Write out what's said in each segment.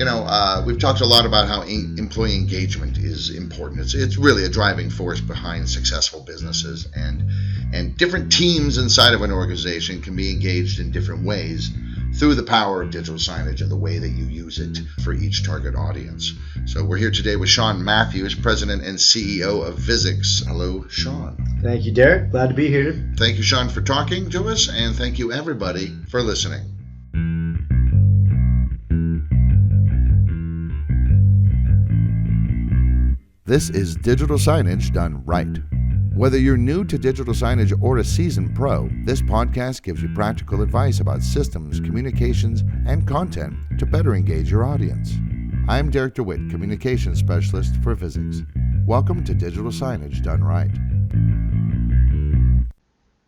We've talked a lot about how employee engagement is important. It's really a driving force behind successful businesses, and different teams inside of an organization can be engaged in different ways through the power of digital signage and the way that you use it for each target audience. So we're here today with Sean Matthews, President and CEO of Visix. Hello, Sean. Thank you, Derek. Glad to be here. Thank you, Sean, for talking to us, and thank you, everybody, for listening. This is digital signage done right. Whether you're new to digital signage or a seasoned pro, this podcast gives you practical advice about systems, communications, and content to better engage your audience. I'm Derek DeWitt, Communications Specialist for Visix. Welcome to Digital Signage Done Right.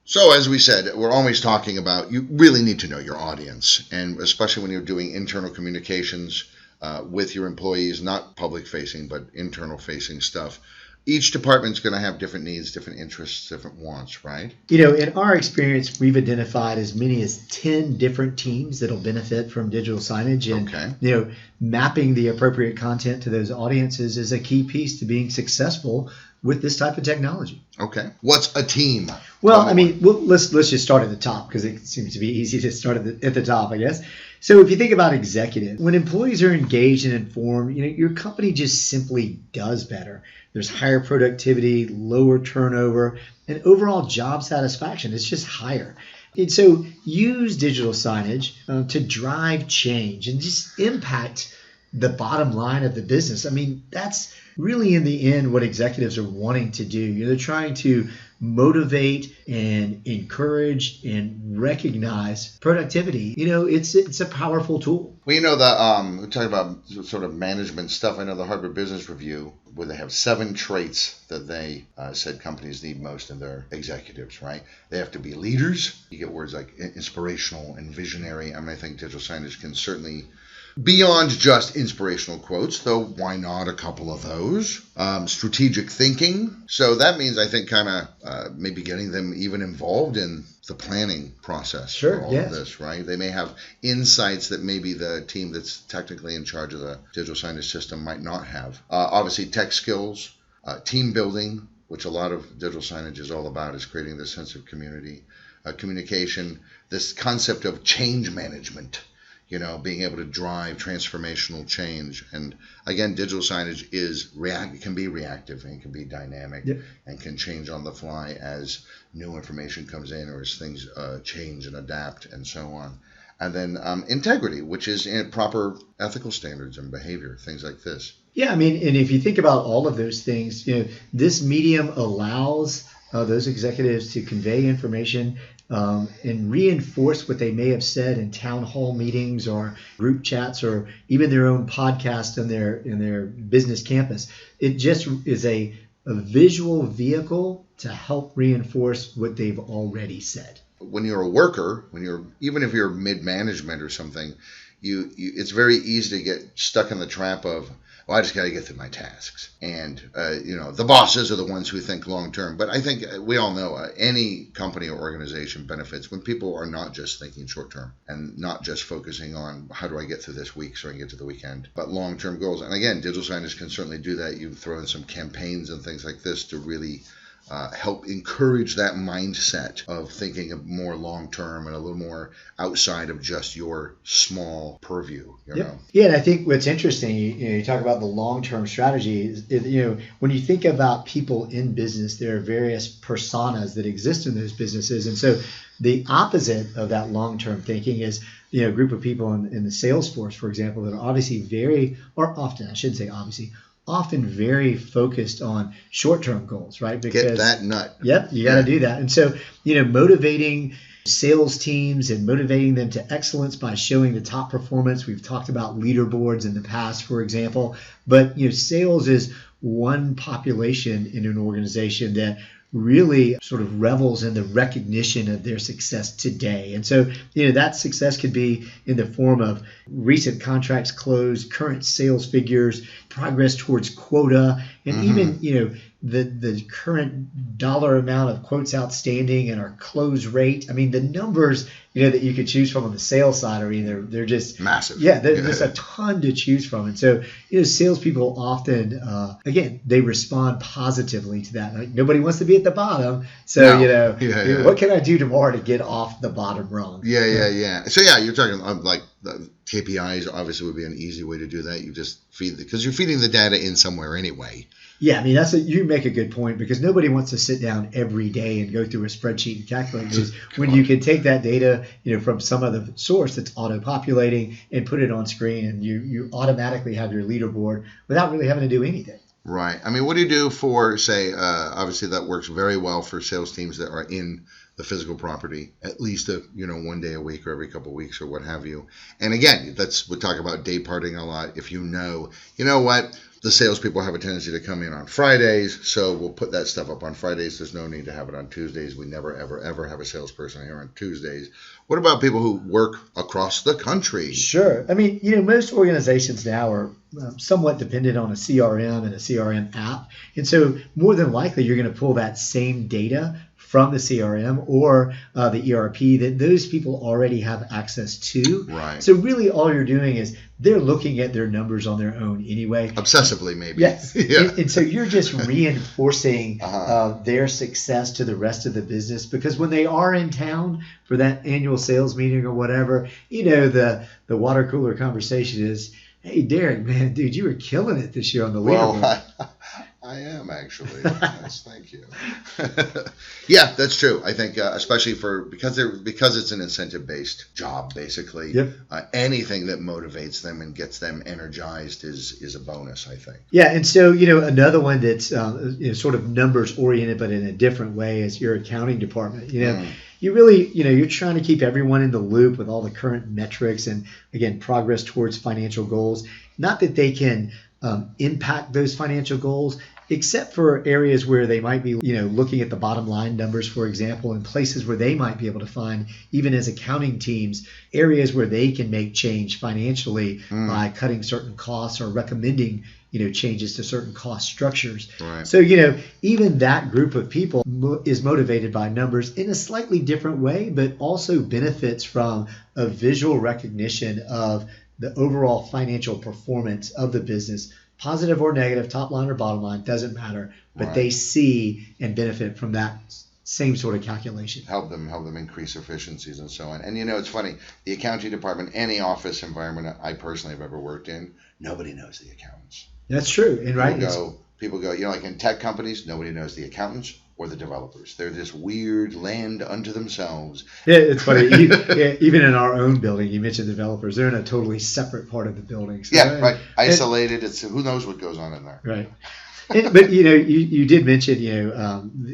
So as we said, we're always talking about you really need to know your audience, and especially when you're doing internal communications with your employees, not public-facing, but internal-facing stuff. Each department's going to have different needs, different interests, different wants, right? In our experience, we've identified as many as 10 different teams that'll benefit from digital signage. And, mapping the appropriate content to those audiences is a key piece to being successful with this type of technology. Okay. What's a team? Well, let's just start at the top because it seems to be easy to start at the top, I guess. So if you think about executives, when employees are engaged and informed, your company just simply does better. There's higher productivity, lower turnover, and overall job satisfaction is just higher. And so use digital signage to drive change and just impact the bottom line of the business. That's really in the end what executives are wanting to do. They're trying to motivate and encourage and recognize productivity. It's a powerful tool. Well, we're talking about sort of management stuff. I know the Harvard Business Review, where they have 7 traits that they said companies need most in their executives, right? They have to be leaders. You get words like inspirational and visionary. I think digital signage can certainly, beyond just inspirational quotes, though why not a couple of those? Strategic thinking. So that means, I think, maybe getting them even involved in the planning process for all of this, right? They may have insights that maybe the team that's technically in charge of the digital signage system might not have. Obviously, tech skills, team building, which a lot of digital signage is all about, is creating this sense of community, communication, this concept of change management. Being able to drive transformational change. And again, digital signage can be reactive and can be dynamic and can change on the fly as new information comes in or as things change and adapt and so on. And then integrity, which is in proper ethical standards and behavior, things like this. Yeah, and if you think about all of those things, this medium allows those executives to convey information and reinforce what they may have said in town hall meetings or group chats or even their own podcast in their business campus. It just is a visual vehicle to help reinforce what they've already said. When you're a worker, even if you're mid-management or something, it's very easy to get stuck in the trap of, I just got to get through my tasks. And, the bosses are the ones who think long term. But I think we all know any company or organization benefits when people are not just thinking short term and not just focusing on how do I get through this week so I can get to the weekend, but long term goals. And again, digital signage can certainly do that. You throw in some campaigns and things like this to really help encourage that mindset of thinking of more long-term and a little more outside of just your small purview. Yeah, and I think what's interesting, you talk about the long-term strategy. When you think about people in business, there are various personas that exist in those businesses, and so the opposite of that long-term thinking is a group of people in the sales force, for example, that are often very focused on short-term goals, right? Because, get that nut. Yep, you got to do that. And so, motivating sales teams and motivating them to excellence by showing the top performance. We've talked about leaderboards in the past, for example. But, sales is one population in an organization that really sort of revels in the recognition of their success today. And so, that success could be in the form of recent contracts closed, current sales figures, progress towards quota, and even, the current dollar amount of quotes outstanding and our close rate. I mean, the numbers that you could choose from on the sales side, they're just massive. Yeah, there's a ton to choose from, and so salespeople often, again, they respond positively to that. Like, nobody wants to be at the bottom, so what can I do tomorrow to get off the bottom rung? Yeah. So you're talking like the KPIs. Obviously, would be an easy way to do that. You just feed because you're feeding the data in somewhere anyway. Yeah, I mean, you make a good point, because nobody wants to sit down every day and go through a spreadsheet and calculate this when you can take that data, from some other source that's auto-populating and put it on screen, and you automatically have your leaderboard without really having to do anything. Right. I mean, what do you do for, say, obviously that works very well for sales teams that are in the physical property, at least one day a week or every couple of weeks or what have you. And again, we'll talk about day parting a lot. If you know what, the salespeople have a tendency to come in on Fridays, so we'll put that stuff up on Fridays. There's no need to have it on Tuesdays. We never, ever, ever have a salesperson here on Tuesdays. What about people who work across the country? Sure. I mean, most organizations now are somewhat dependent on a CRM and a CRM app. And so more than likely, you're going to pull that same data from the CRM or the ERP that those people already have access to. Right. So really all you're doing is they're looking at their numbers on their own anyway. Obsessively, maybe. Yes. Yeah. And so you're just reinforcing their success to the rest of the business, because when they are in town for that annual sales meeting or whatever, the water cooler conversation is, hey, Derek, man, dude, you were killing it this year on the leaderboard. Well, I am actually. Yes, thank you. Yeah, that's true. I think especially because it's an incentive-based job, basically. Yep. Anything that motivates them and gets them energized is a bonus, I think. Yeah, and so another one that's sort of numbers oriented, but in a different way, is your accounting department. You really, you're trying to keep everyone in the loop with all the current metrics and, again, progress towards financial goals. Not that they can impact those financial goals, except for areas where they might be, looking at the bottom line numbers, for example, and places where they might be able to find, even as accounting teams, areas where they can make change financially by cutting certain costs or recommending, changes to certain cost structures. Right. So, even that group of people is motivated by numbers in a slightly different way, but also benefits from a visual recognition of the overall financial performance of the business, positive or negative, top line or bottom line, doesn't matter, but Right. They see and benefit from that same sort of calculation. Help them increase efficiencies and so on. And it's funny, the accounting department, any office environment I personally have ever worked in, nobody knows the accountants. That's true. And right. People go, like in tech companies, nobody knows the accountants or the developers. They're this weird land unto themselves. Yeah, it's funny. Even in our own building, you mentioned developers. They're in a totally separate part of the building. So, yeah, right. Isolated. It's who knows what goes on in there. Right. But you did mention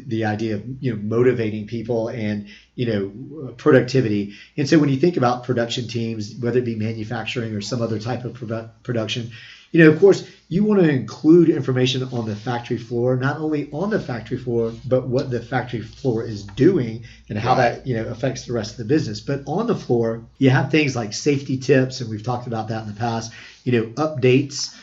the idea of motivating people and productivity. And so when you think about production teams, whether it be manufacturing or some other type of production, of course, you want to include information on the factory floor, not only on the factory floor, but what the factory floor is doing and how that affects the rest of the business. But on the floor, you have things like safety tips, and we've talked about that in the past. Updates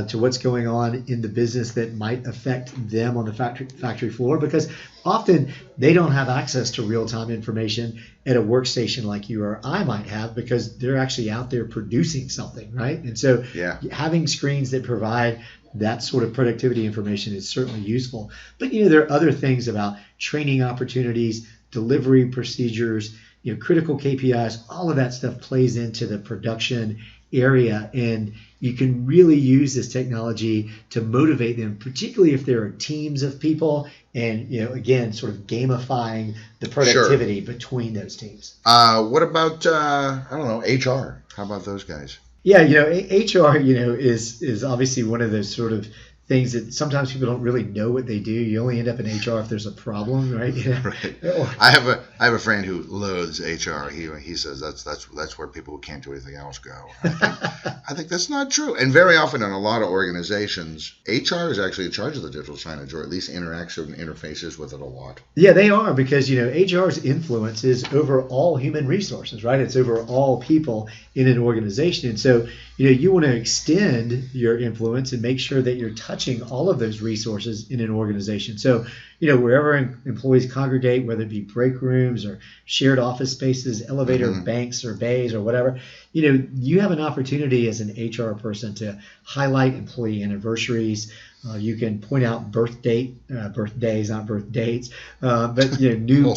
to what's going on in the business that might affect them on the factory floor, because often they don't have access to real-time information at a workstation like you or I might have, because they're actually out there producing something, right? And so having screens that provide that sort of productivity information is certainly useful. But there are other things about training opportunities, delivery procedures, critical KPIs. All of that stuff plays into the production area, and you can really use this technology to motivate them, particularly if there are teams of people, and again, sort of gamifying the productivity between those teams. What about HR? How about those guys? Yeah, HR, is obviously one of those sort of things that sometimes people don't really know what they do. You only end up in HR if there's a problem, right? Right. I have a friend who loathes HR. He says that's where people who can't do anything else go. I think that's not true. And very often in a lot of organizations, HR is actually in charge of the digital signage, or at least interacts and interfaces with it a lot. Yeah, they are, because HR's influence is over all human resources, right? It's over all people in an organization. And so you want to extend your influence and make sure that you're touching all of those resources in an organization. So, wherever employees congregate, whether it be break rooms or shared office spaces, elevator banks or bays or whatever, you have an opportunity as an HR person to highlight employee anniversaries. You can point out birthdays, not birth dates, but new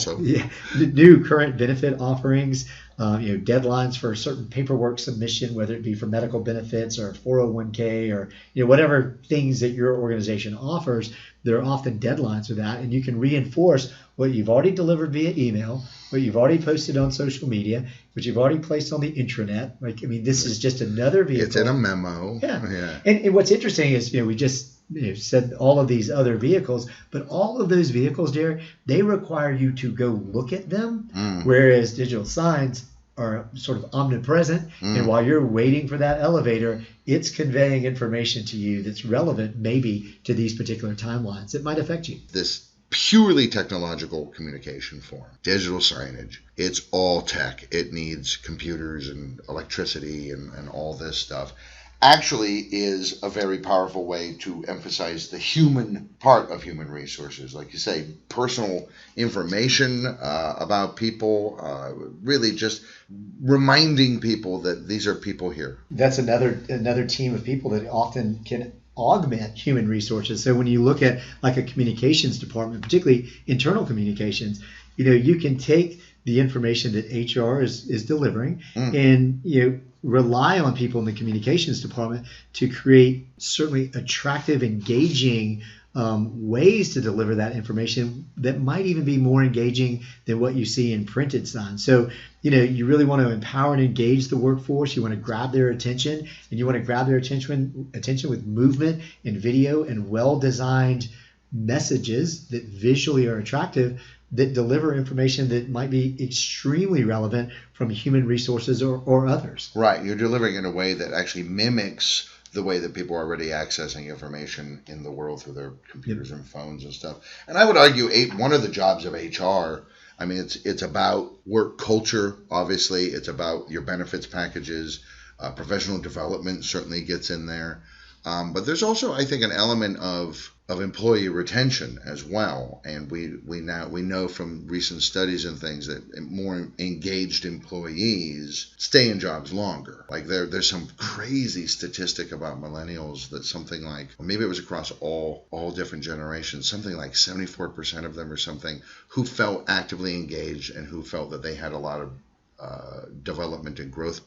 new current benefit offerings, deadlines for certain paperwork submission, whether it be for medical benefits or 401k or whatever things that your organization offers. There are often deadlines for that, and you can reinforce what you've already delivered via email, what you've already posted on social media, what you've already placed on the intranet. This is just another vehicle. It's in a memo. Yeah. And what's interesting is, we just said all of these other vehicles, but all of those vehicles, Derek, they require you to go look at them, whereas digital signs are sort of omnipresent. And while you're waiting for that elevator, it's conveying information to you that's relevant maybe to these particular timelines that might affect you. This purely technological communication form, digital signage, it's all tech. It needs computers and electricity and all this stuff. Actually is a very powerful way to emphasize the human part of human resources. Like you say, personal information about people, really just reminding people that these are people here. That's another team of people that often can augment human resources. So when you look at like a communications department, particularly internal communications, you can take the information that HR is delivering and rely on people in the communications department to create certainly attractive, engaging ways to deliver that information that might even be more engaging than what you see in printed signs. So, you really want to empower and engage the workforce. You want to grab their attention, and you want to grab their attention with movement and video and well-designed messages that visually are attractive, that deliver information that might be extremely relevant from human resources or others. Right. You're delivering in a way that actually mimics the way that people are already accessing information in the world through their computers and phones and stuff. And I would argue one of the jobs of HR, it's about work culture, obviously. It's about your benefits packages. Professional development certainly gets in there. But there's also, I think, an element of employee retention as well. And we know from recent studies and things that more engaged employees stay in jobs longer. Like there's some crazy statistic about millennials that something like, maybe it was across all different generations, something like 74% of them or something who felt actively engaged and who felt that they had a lot of development and growth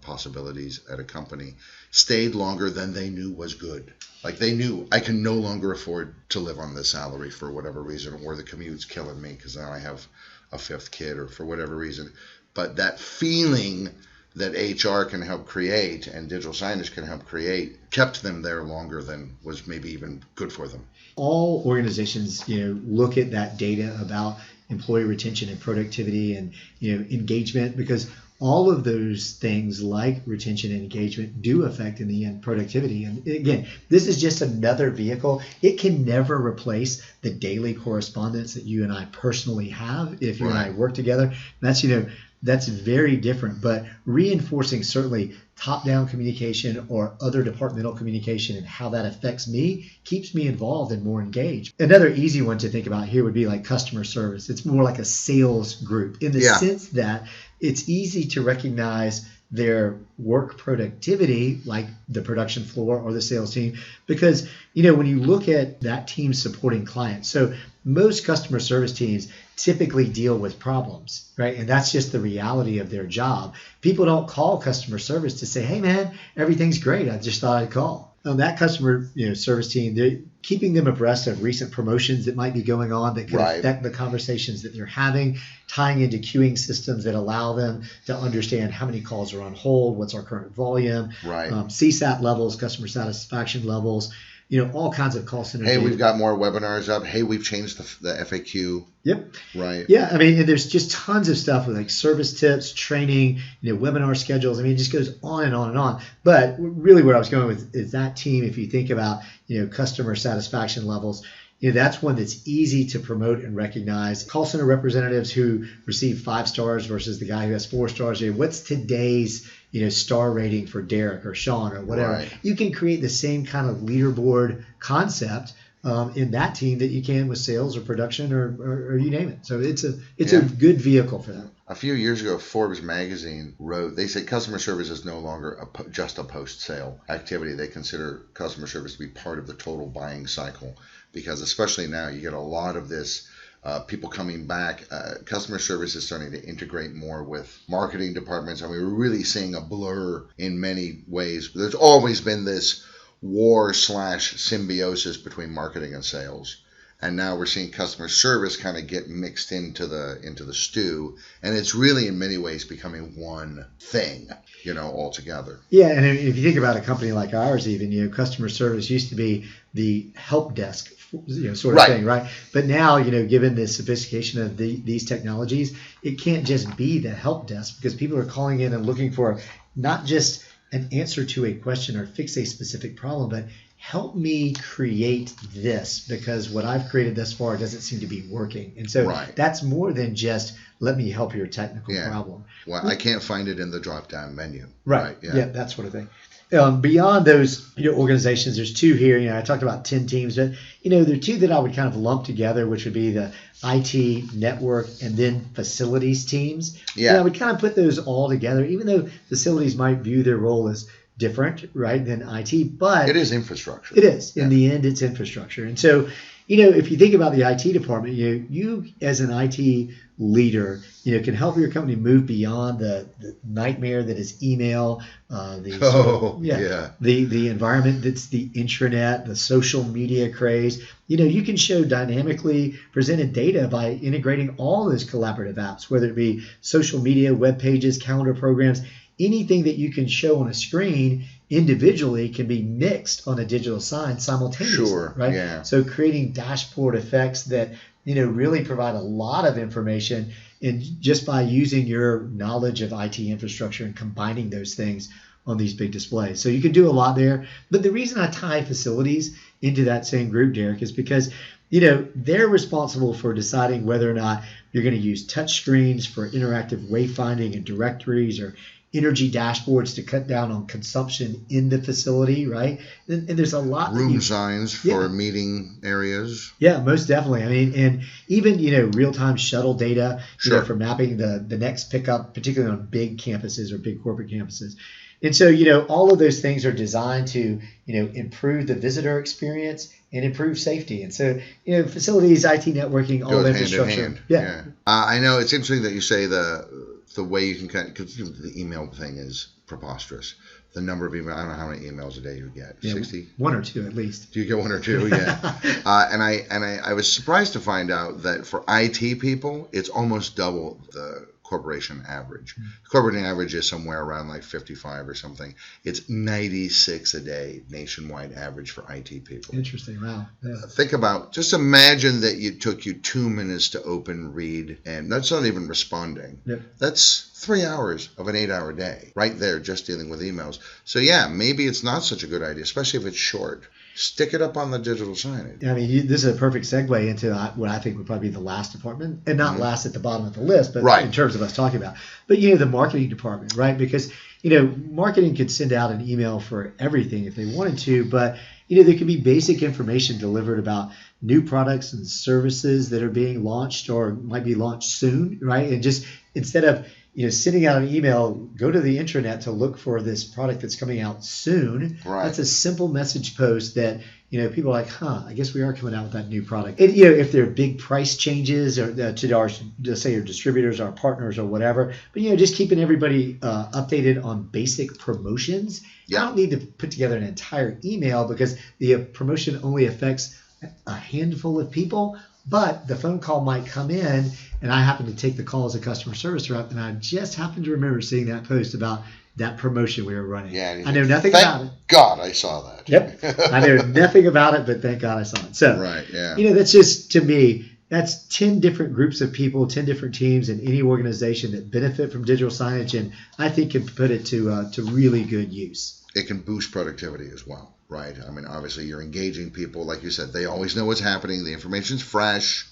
possibilities at a company stayed longer than they knew was good. Like they knew, I can no longer afford to live on this salary for whatever reason, or the commute's killing me because now I have a fifth kid, or for whatever reason. But that feeling that HR can help create and digital signage can help create kept them there longer than was maybe even good for them. All organizations, look at that data about employee retention and productivity and engagement, because all of those things like retention and engagement do affect in the end productivity. And again, this is just another vehicle. It can never replace the daily correspondence that you and I personally have if you and I work together. That's very different, but reinforcing certainly top-down communication or other departmental communication and how that affects me keeps me involved and more engaged. Another easy one to think about here would be like customer service. It's more like a sales group in the sense that it's easy to recognize their work productivity, like the production floor or the sales team, because when you look at that team supporting clients, so most customer service teams typically deal with problems, right? And that's just the reality of their job. People don't call customer service to say, hey man, everything's great, I just thought I'd call. That customer service team, they're keeping them abreast of recent promotions that might be going on that could affect the conversations that they're having, tying into queuing systems that allow them to understand how many calls are on hold, what's our current volume, CSAT levels, customer satisfaction levels, all kinds of call center. Hey, we've got more webinars up. Hey, we've changed the FAQ. Yep. Right. Yeah. And there's just tons of stuff with like service tips, training, webinar schedules. It just goes on and on and on. But really where I was going with is that team, if you think about, customer satisfaction levels, that's one that's easy to promote and recognize. Call center representatives who receive 5 stars versus the guy who has 4 stars. What's today's star rating for Derek or Sean or whatever. Right. You can create the same kind of leaderboard concept in that team that you can with sales or production or you name it. So it's a good vehicle for that. A few years ago, Forbes magazine wrote, they said customer service is no longer just a post-sale activity. They consider customer service to be part of the total buying cycle, because especially now you get a lot of this people coming back. Customer service is starting to integrate more with marketing departments. I mean, we're really seeing a blur in many ways. There's always been this war/symbiosis between marketing and sales. And now we're seeing customer service kind of get mixed into the stew, and it's really in many ways becoming one thing, altogether. Yeah, and if you think about a company like ours, even customer service used to be the help desk, sort of thing, right? But now, given the sophistication of these technologies, it can't just be the help desk, because people are calling in and looking for not just an answer to a question or fix a specific problem, but help me create this, because what I've created thus far doesn't seem to be working. And so that's more than just let me help your technical problem. Well, I can't find it in the drop-down menu. Right. Yeah, that sort of thing. Beyond those organizations, there's two here. I talked about 10 teams, but there are two that I would kind of lump together, which would be the IT network and then facilities teams. I would kind of put those all together, even though facilities might view their role as different, right, than IT, but it is infrastructure. It is. In the end, it's infrastructure. And so, if you think about the IT department, you as an IT leader, can help your company move beyond the nightmare that is email, the environment that's the intranet, the social media craze. You can show dynamically presented data by integrating all those collaborative apps, whether it be social media, web pages, calendar programs. Anything that you can show on a screen individually can be mixed on a digital sign simultaneously, right? Yeah. So creating dashboard effects that, really provide a lot of information, and just by using your knowledge of IT infrastructure and combining those things on these big displays. So you can do a lot there. But the reason I tie facilities into that same group, Derek, is because they're responsible for deciding whether or not you're going to use touch screens for interactive wayfinding and directories, or energy dashboards to cut down on consumption in the facility, right? And there's a lot. Room signs for meeting areas. Yeah, most definitely. I mean, and even, real-time shuttle data, for mapping the next pickup, particularly on big campuses or big corporate campuses. And so, all of those things are designed to, improve the visitor experience and improve safety. And so, facilities, IT networking, all infrastructure. Hand in hand. Yeah. I know it's interesting that you say the way you can because the email thing is preposterous. The number of emails, I don't know how many emails a day you get. 60? One or two at least. Do you get one or two? Yeah. And I was surprised to find out that for IT people, it's almost double the corporation average. The corporate average is somewhere around like 55 or something. It's 96 a day nationwide average for IT people. Interesting. Wow. Yeah. Just imagine that it took you 2 minutes to open, read, and that's not even responding. Yep. That's 3 hours of an 8-hour day right there just dealing with emails. So maybe it's not such a good idea, especially if it's short. Stick it up on the digital signage. I mean, this is a perfect segue into what I think would probably be the last department, and not last at the bottom of the list, but in terms of us talking about. But, the marketing department, right? Because, marketing could send out an email for everything if they wanted to, but, there could be basic information delivered about new products and services that are being launched or might be launched soon, right? And just instead of sending out an email, go to the intranet to look for this product that's coming out soon. Right. That's a simple message post that, people are like, I guess we are coming out with that new product. And, if there are big price changes or to our distributors, our partners or whatever, but, just keeping everybody updated on basic promotions. Yeah. I don't need to put together an entire email because the promotion only affects a handful of people. But the phone call might come in, and I happen to take the call as a customer service rep, and I just happen to remember seeing that post about that promotion we were running. Yeah, I know nothing about it. Thank God I saw that. Yep. I know nothing about it, but thank God I saw it. So, that's just, to me, that's 10 different groups of people, 10 different teams in any organization that benefit from digital signage, and I think can put it to really good use. It can boost productivity as well. Right. I mean, obviously, you're engaging people. Like you said, they always know what's happening. The information's fresh.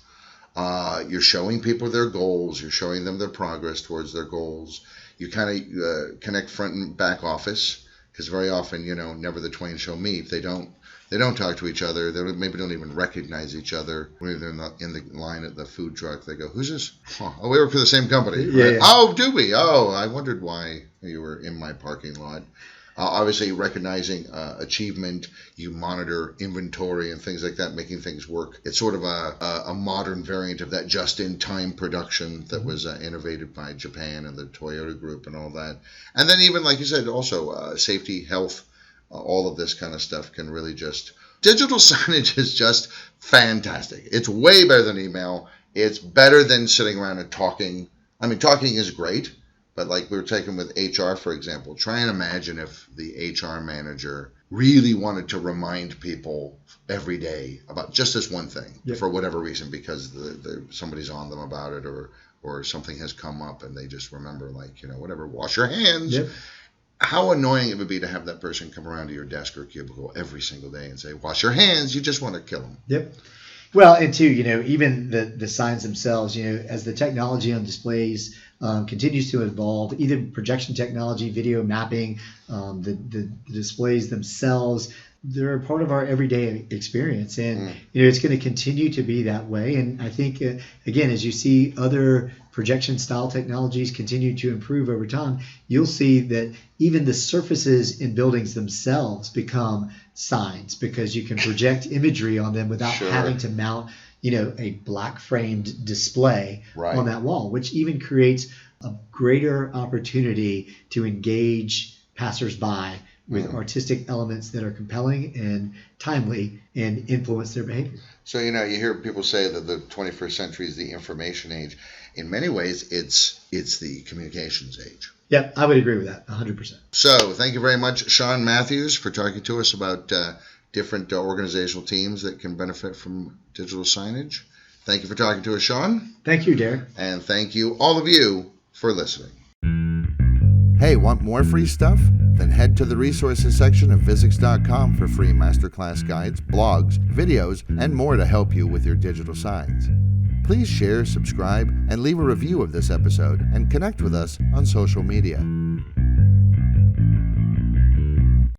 You're showing people their goals. You're showing them their progress towards their goals. You kind of connect front and back office, because very often, never the twain shall meet. They don't talk to each other. They maybe don't even recognize each other. When they're in the line at the food truck, they go, "Who's this? Oh, we work for the same company." Right? Yeah. Oh, do we? Oh, I wondered why you were in my parking lot. Obviously, recognizing achievement, you monitor inventory and things like that, making things work. It's sort of a modern variant of that just-in-time production that was innovated by Japan and the Toyota Group and all that. And then even, like you said, also safety, health, all of this kind of stuff can really just... Digital signage is just fantastic. It's way better than email. It's better than sitting around and talking. I mean, talking is great. But like we were taking with HR, for example, try and imagine if the HR manager really wanted to remind people every day about just this one thing for whatever reason, because somebody's on them about it or something has come up and they just remember, like, whatever, wash your hands. Yep. How annoying it would be to have that person come around to your desk or cubicle every single day and say, wash your hands. You just want to kill them. Yep. Well, and too, even the signs themselves, as the technology on displays continues to evolve, either projection technology, video mapping, the displays themselves, they're a part of our everyday experience. And, it's going to continue to be that way. And I think, again, as you see other projection style technologies continue to improve over time, you'll see that even the surfaces in buildings themselves become signs, because you can project imagery on them without having to mount, a black framed display on that wall, which even creates a greater opportunity to engage passersby with artistic elements that are compelling and timely and influence their behavior. So, you hear people say that the 21st century is the information age. In many ways, it's the communications age. Yeah, I would agree with that, 100%. So, thank you very much, Sean Matthews, for talking to us about different organizational teams that can benefit from digital signage. Thank you for talking to us, Sean. Thank you, Derek. And thank you, all of you, for listening. Hey, want more free stuff? Then head to the resources section of Visix.com for free masterclass guides, blogs, videos, and more to help you with your digital signs. Please share, subscribe, and leave a review of this episode, and connect with us on social media.